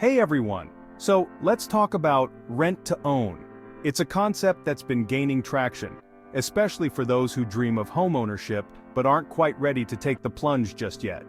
Hey everyone! So let's talk about rent to own. It's a concept that's been gaining traction, especially for those who dream of homeownership but aren't quite ready to take the plunge just yet.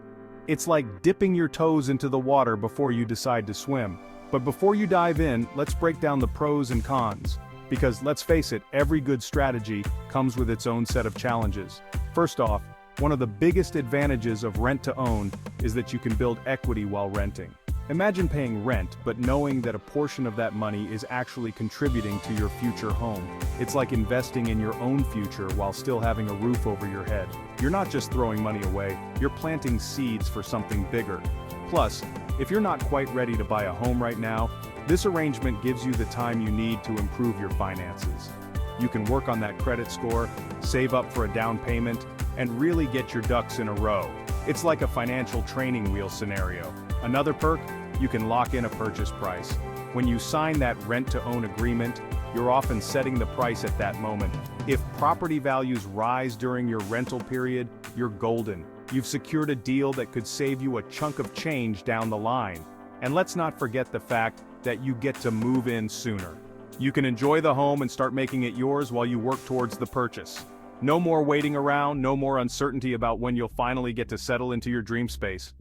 It's like dipping your toes into the water before you decide to swim. But before you dive in, let's break down the pros and cons. Because let's face it, every good strategy comes with its own set of challenges. First off, one of the biggest advantages of rent to own is that you can build equity while renting. Imagine paying rent but knowing that a portion of that money is actually contributing to your future home. It's like investing in your own future while still having a roof over your head. You're not just throwing money away, you're planting seeds for something bigger. Plus, if you're not quite ready to buy a home right now, this arrangement gives you the time you need to improve your finances. You can work on that credit score, save up for a down payment, and really get your ducks in a row. It's like a financial training wheel scenario. Another perk, you can lock in a purchase price. When you sign that rent-to-own agreement, you're often setting the price at that moment. If property values rise during your rental period, you're golden. You've secured a deal that could save you a chunk of change down the line. And let's not forget the fact that you get to move in sooner. You can enjoy the home and start making it yours while you work towards the purchase. No more waiting around, no more uncertainty about when you'll finally get to settle into your dream space.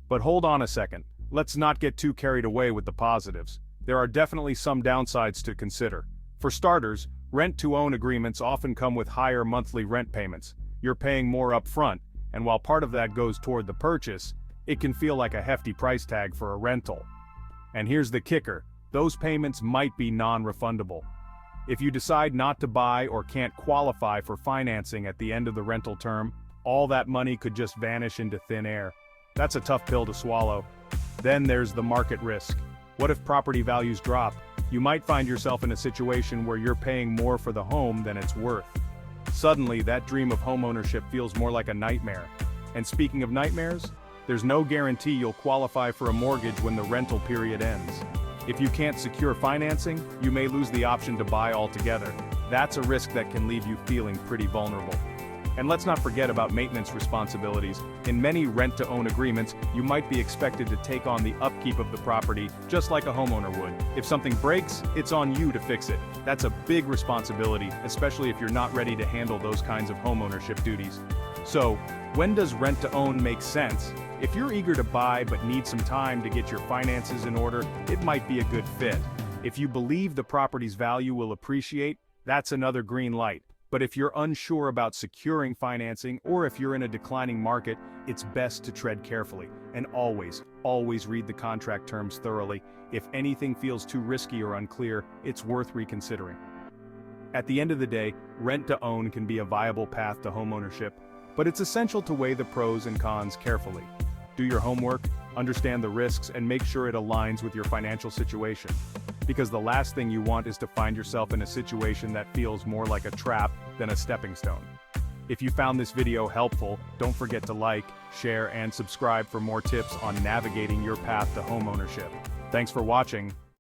But hold on a second, let's not get too carried away with the positives. There are definitely some downsides to consider. For starters, rent-to-own agreements often come with higher monthly rent payments. You're paying more up front, and while part of that goes toward the purchase, it can feel like a hefty price tag for a rental. And here's the kicker, those payments might be non-refundable. If you decide not to buy or can't qualify for financing at the end of the rental term, all that money could just vanish into thin air. That's a tough pill to swallow. Then there's the market risk. What if property values drop? You might find yourself in a situation where you're paying more for the home than it's worth. Suddenly, that dream of homeownership feels more like a nightmare. And speaking of nightmares, there's no guarantee you'll qualify for a mortgage when the rental period ends. If you can't secure financing, you may lose the option to buy altogether. That's a risk that can leave you feeling pretty vulnerable. And let's not forget about maintenance responsibilities. In many rent-to-own agreements, you might be expected to take on the upkeep of the property, just like a homeowner would. If something breaks, it's on you to fix it. That's a big responsibility, especially if you're not ready to handle those kinds of homeownership duties. So, when does rent-to-own make sense? If you're eager to buy but need some time to get your finances in order, it might be a good fit. If you believe the property's value will appreciate, that's another green light. But if you're unsure about securing financing, or if you're in a declining market, it's best to tread carefully. And always read the contract terms thoroughly. If anything feels too risky or unclear, it's worth reconsidering. At the end of the day, rent-to-own can be a viable path to homeownership, but it's essential to weigh the pros and cons carefully. Do your homework, understand the risks, and make sure it aligns with your financial situation. Because the last thing you want is to find yourself in a situation that feels more like a trap than a stepping stone. If you found this video helpful, don't forget to like, share, and subscribe for more tips on navigating your path to homeownership. Thanks for watching.